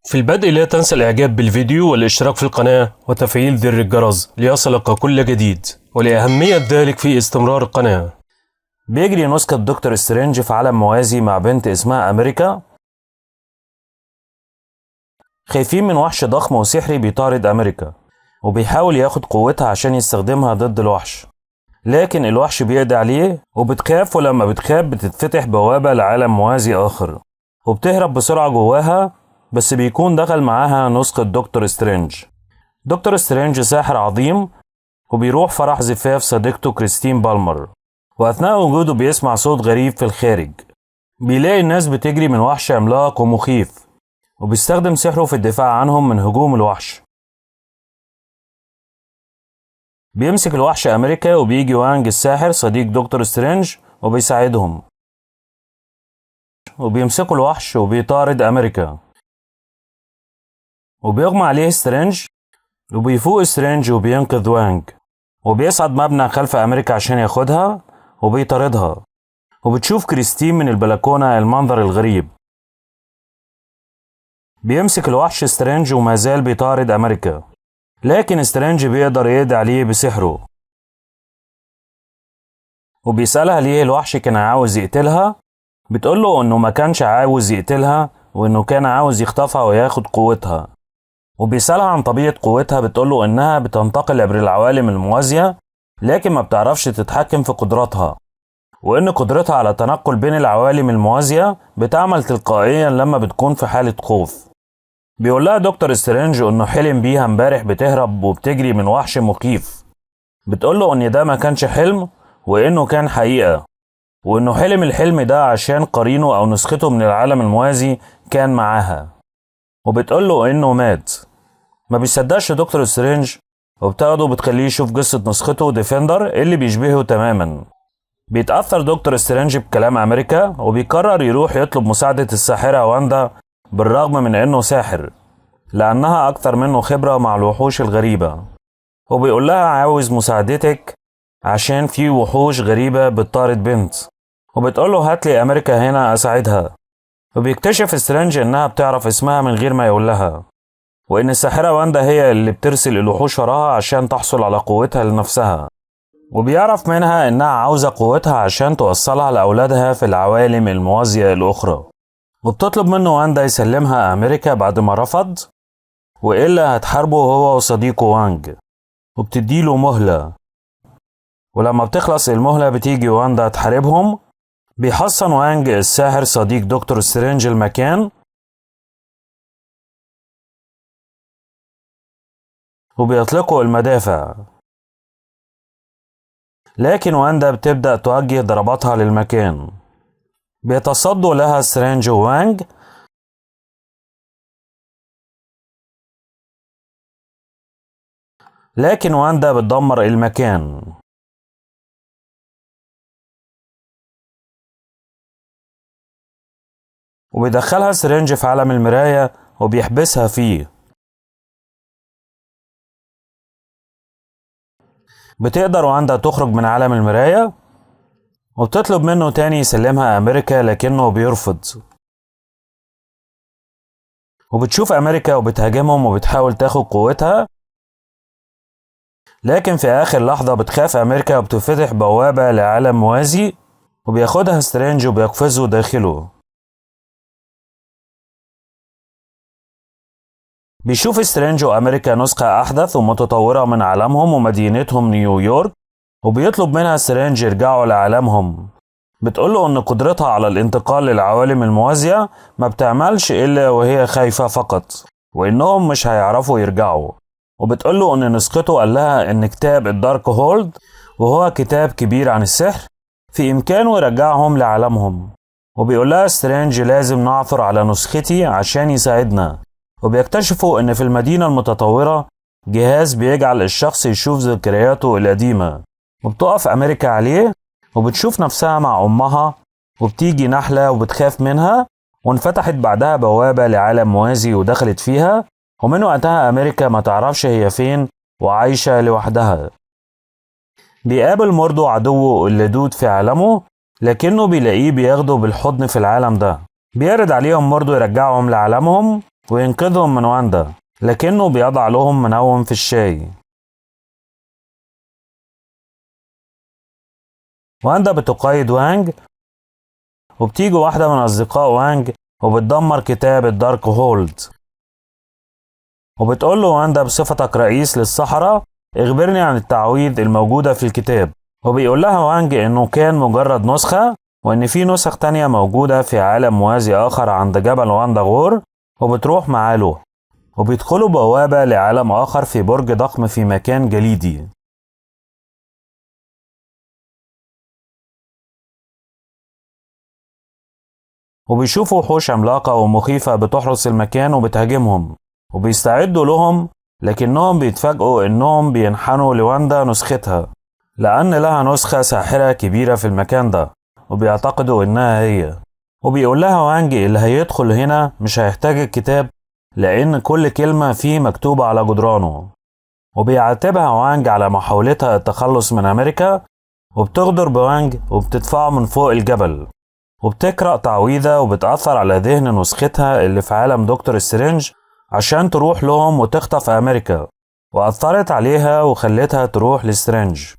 في البدء لا تنسى الإعجاب بالفيديو والاشتراك في القناة وتفعيل زر الجرس ليصلك كل جديد، ولأهمية ذلك في استمرار القناة. بيجري نسخة دكتور سترينج في عالم موازي مع بنت اسمها أمريكا. خايفين من وحش ضخم وسحري بيطارد أمريكا وبيحاول ياخد قوتها عشان يستخدمها ضد الوحش، لكن الوحش بيقضي عليه وبتخاف، ولما بتخاف بتتفتح بوابة لعالم موازي آخر وبتهرب بسرعة جواها، بس بيكون دخل معاها نسخة دكتور سترينج. دكتور سترينج ساحر عظيم وبيروح فرح زفاف صديقته كريستين بالمر، وأثناء وجوده بيسمع صوت غريب في الخارج. بيلاقي الناس بتجري من وحش عملاق ومخيف، وبيستخدم سحره في الدفاع عنهم من هجوم الوحش. بيمسك الوحش أمريكا وبيجي وانج الساحر صديق دكتور سترينج وبيساعدهم، وبيمسكوا الوحش وبيطارد أمريكا، وبيغمى عليه سترينج وبيفوق سترينج وبينقذ وانج، وبيصعد مبنى خلف أمريكا عشان ياخدها وبيطاردها، وبتشوف كريستين من البلكونة المنظر الغريب. بيمسك الوحش سترينج وما زال بيطارد أمريكا، لكن سترينج بيقدر يقضي عليه بسحره. وبيسألها ليه الوحش كان عاوز يقتلها، بتقوله انه ما كانش عاوز يقتلها وانه كان عاوز يخطفها وياخد قوتها. وبيسألها عن طبيعة قوتها، بتقوله انها بتنتقل عبر العوالم الموازية لكن ما بتعرفش تتحكم في قدراتها، وان قدرتها على التنقل بين العوالم الموازية بتعمل تلقائيا لما بتكون في حالة خوف. بيقول لها دكتور سترينج انه حلم بيها امبارح بتهرب وبتجري من وحش مخيف. بتقوله ان ده ما كانش حلم وانه كان حقيقة، وانه حلم الحلم ده عشان قرينه او نسخته من العالم الموازي كان معاها، وبتقوله انه مات. ما بيصدقش دكتور سترينج وبتاخده وبتخليه يشوف قصة نسخته ديفندر اللي بيشبهه تماما. بيتأثر دكتور سترينج بكلام أمريكا وبيقرر يروح يطلب مساعدة الساحرة واندا، بالرغم من انه ساحر لانها اكتر منه خبرة مع الوحوش الغريبة. وبيقول لها عاوز مساعدتك عشان في وحوش غريبة بتطارد بنت، وبتقوله هاتلي أمريكا هنا أساعدها. وبيكتشف سترينج إنها بتعرف اسمها من غير ما يقول لها، وإن الساحرة واندا هي اللي بترسل الوحوش وراها عشان تحصل على قوتها لنفسها. وبيعرف منها إنها عاوزة قوتها عشان توصلها لأولادها في العوالم الموازية الأخرى، وبتطلب منه واندا يسلمها أمريكا بعد ما رفض، وإلا هتحاربه هو وصديقه وانج، وبتديله مهلة. ولما بتخلص المهلة بتيجي واندا تحاربهم. بيحصن وانج الساحر صديق دكتور سترينج المكان، وبيطلقوا المدافع، لكن واندا بتبدأ توجه ضرباتها للمكان. بيتصدوا لها سترينج ووانج، لكن واندا بتدمر المكان. وبيدخلها سترينج في عالم المراية وبيحبسها فيه. بتقدر واندا تخرج من عالم المراية وبتطلب منه تاني يسلمها أمريكا، لكنه بيرفض. وبتشوف أمريكا وبتهاجمهم وبتحاول تاخد قوتها، لكن في آخر لحظة بتخاف أمريكا وبتفتح بوابة لعالم موازي وبياخدها سترينج وبيقفزه داخله. بيشوف سترينج وأمريكا نسخة أحدث ومتطورة من عالمهم ومدينتهم نيويورك، وبيطلب منها سترينج يرجعوا لعالمهم. بتقوله إن قدرتها على الانتقال للعوالم الموازية ما بتعملش إلا وهي خايفة فقط، وإنهم مش هيعرفوا يرجعوا. وبتقوله إن نسخته قال لها إن كتاب الدارك هولد، وهو كتاب كبير عن السحر، في إمكانه يرجعهم لعالمهم. وبيقول لها سترينج لازم نعثر على نسختي عشان يساعدنا. وبيكتشفوا إن في المدينة المتطورة جهاز بيجعل الشخص يشوف ذكرياته القديمة، وبتقف أمريكا عليه وبتشوف نفسها مع أمها، وبتيجي نحلة وبتخاف منها، وانفتحت بعدها بوابة لعالم موازي ودخلت فيها، ومن وقتها أمريكا ما تعرفش هي فين وعايشة لوحدها. بيقابل موردو عدوه اللدود في عالمه، لكنه بيلاقيه بياخده بالحضن في العالم ده. بيرد عليهم موردو يرجعهم لعالمهم، وينقذهم من واندا، لكنه بيضع لهم منوم في الشاي. واندا بتقيد وانج، وبتيجي واحدة من أصدقاء وانج وبتدمر كتاب الدارك هولد، وبتقول له واندا بصفتك رئيس للسحرة اخبرني عن التعويذ الموجودة في الكتاب. وبيقول لها وانج انه كان مجرد نسخة، وان في نسخ تانية موجودة في عالم موازي اخر عند جبل واندا غور، وبتروح معاه له، وبيدخلوا بوابة لعالم اخر في برج ضخم في مكان جليدي. وبيشوفوا وحوش عملاقة ومخيفة بتحرس المكان وبتهاجمهم، وبيستعدوا لهم، لكنهم بيتفاجئوا انهم بينحنوا لواندا نسختها، لان لها نسخة ساحرة كبيرة في المكان ده، وبيعتقدوا انها هي. وبيقول لها وانج اللي هيدخل هنا مش هيحتاج الكتاب، لان كل كلمة فيه مكتوبة على جدرانه. وبيعاتبها وانج على محاولتها التخلص من امريكا، وبتغدر بوانج وبتدفعه من فوق الجبل، وبتقرأ تعويذة وبتأثر على ذهن نسختها اللي في عالم دكتور سترينج عشان تروح لهم وتخطف أمريكا، وأثرت عليها وخلتها تروح لسترينج.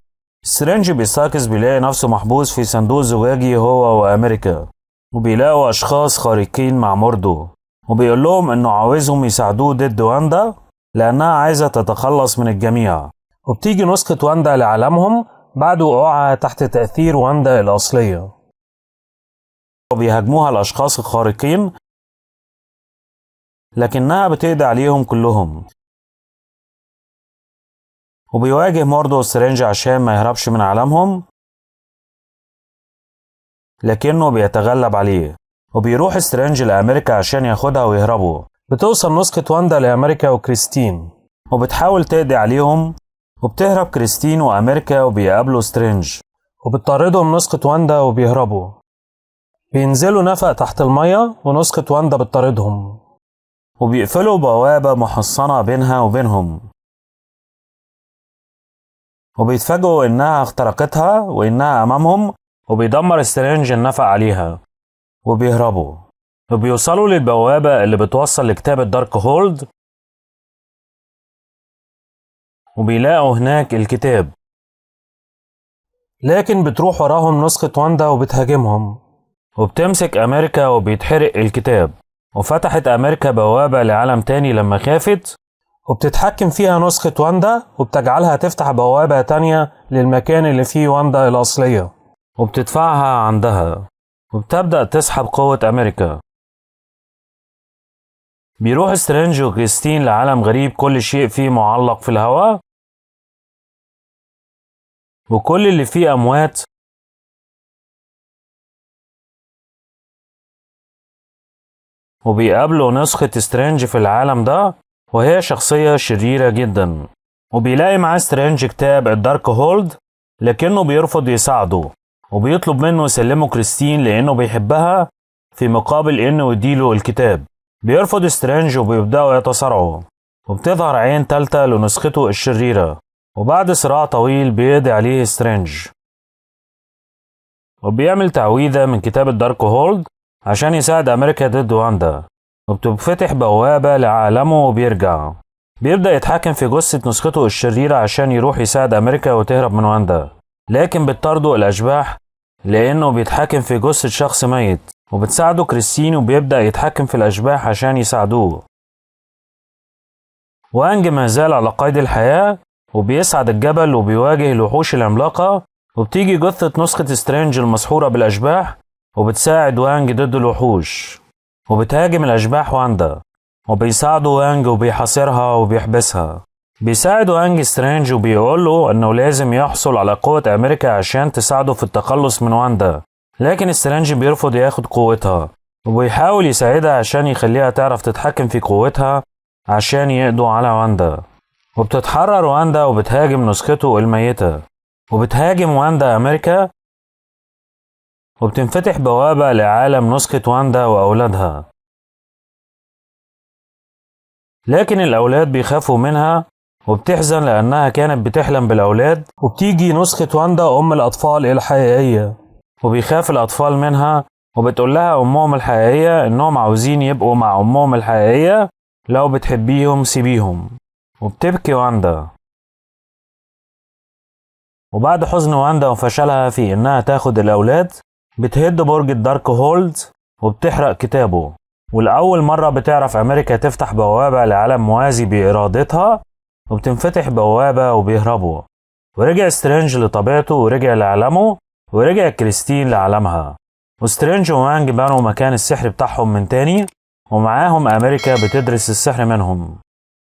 سترينج بيستيقظ بيلاقي نفسه محبوس في صندوق زجاجي هو وأمريكا، وبيلاقوا أشخاص خارقين مع موردو، وبيقول لهم إنه عاوزهم يساعدوه ضد واندا لأنها عايزة تتخلص من الجميع. وبتيجي نسخة واندا لعالمهم بعد وقوعها تحت تأثير واندا الأصلية، وبيهاجموها الأشخاص الخارقين، لكنها بتقضي عليهم كلهم. وبيواجه موردو سترينج عشان ما يهربش من عالمهم، لكنه بيتغلب عليه، وبيروح سترينج لأمريكا عشان ياخدها ويهربوا. بتوصل نسخة واندا لأمريكا وكريستين، وبتحاول تقضي عليهم، وبتهرب كريستين وأمريكا وبيقابلوا سترينج، وبتطاردهم نسخة واندا وبيهربوا. بينزلوا نفق تحت المية ونسخة واندا بتطاردهم، وبيقفلوا بوابة محصنة بينها وبينهم، وبيتفاجئوا إنها اخترقتها وإنها أمامهم، وبيدمر سترينج النفق عليها وبيهربوا. وبيوصلوا للبوابة اللي بتوصل لكتاب الدارك هولد، وبيلاقوا هناك الكتاب، لكن بتروح وراهم نسخة واندا وبتهاجمهم، وبتمسك أمريكا وبيتحرق الكتاب. وفتحت أمريكا بوابة لعالم تاني لما خافت، وبتتحكم فيها نسخة واندا وبتجعلها تفتح بوابة تانية للمكان اللي فيه واندا الأصلية، وبتدفعها عندها، وبتبدأ تسحب قوة أمريكا. بيروح سترينج وكريستين لعالم غريب كل شيء فيه معلق في الهواء، وكل اللي فيه أموات، وبيقابلوا نسخة سترينج في العالم ده وهي شخصية شريرة جدا. وبيلاقي معاه سترينج كتاب الدارك هولد، لكنه بيرفض يساعده، وبيطلب منه يسلمه كريستين لأنه بيحبها في مقابل إنه يديله الكتاب. بيرفض سترينج وبيبدأوا يتصارعوا، وبتظهر عين تالتة لنسخته الشريرة، وبعد صراع طويل بيقضي عليه سترينج، وبيعمل تعويذة من كتاب الدارك هولد عشان يساعد أمريكا ضد واندا، وبتفتح بوابة لعالمه وبيرجع. بيبدأ يتحكم في جثة نسخته الشريرة عشان يروح يساعد أمريكا وتهرب من واندا، لكن بتطارده الأشباح لأنه بيتحكم في جثة شخص ميت، وبتساعده كريستين وبيبدأ يتحكم في الأشباح عشان يساعدوه. وانج ما زال على قيد الحياة، وبيصعد الجبل وبيواجه الوحوش العملاقة، وبتيجي جثة نسخة سترينج المسحورة بالأشباح وبتساعد وانج ضد الوحوش، وبتهاجم الأشباح واندا، وبيساعده وانج وبيحاصرها وبيحبسها. بيساعد وانج سترينج وبيقوله انه لازم يحصل على قوة أمريكا عشان تساعده في التخلص من واندا، لكن سترينج بيرفض ياخد قوتها، وبيحاول يساعدها عشان يخليها تعرف تتحكم في قوتها عشان يقضوا على واندا. وبتتحرر واندا وبتهاجم نسخته الميتة، وبتهاجم واندا أمريكا، وبتنفتح بوابة لعالم نسخة واندا وأولادها، لكن الأولاد بيخافوا منها وبتحزن لأنها كانت بتحلم بالأولاد. وبتيجي نسخة واندا أم الأطفال الحقيقية، وبيخاف الأطفال منها وبتقول لها أمهم الحقيقية إنهم عاوزين يبقوا مع أمهم الحقيقية، لو بتحبيهم سيبيهم. وبتبكي واندا. وبعد حزن واندا وفشلها في إنها تاخد الأولاد، بتهد برج الدارك هولد وبتحرق كتابه. والأول مرة بتعرف أمريكا تفتح بوابة لعالم موازي بإرادتها، وبتنفتح بوابة وبيهربوا. ورجع سترينج لطبيعته ورجع لعالمه، ورجع كريستين لعالمها. وسترينج ووانج بنوا مكان السحر بتاعهم من تاني، ومعاهم أمريكا بتدرس السحر منهم.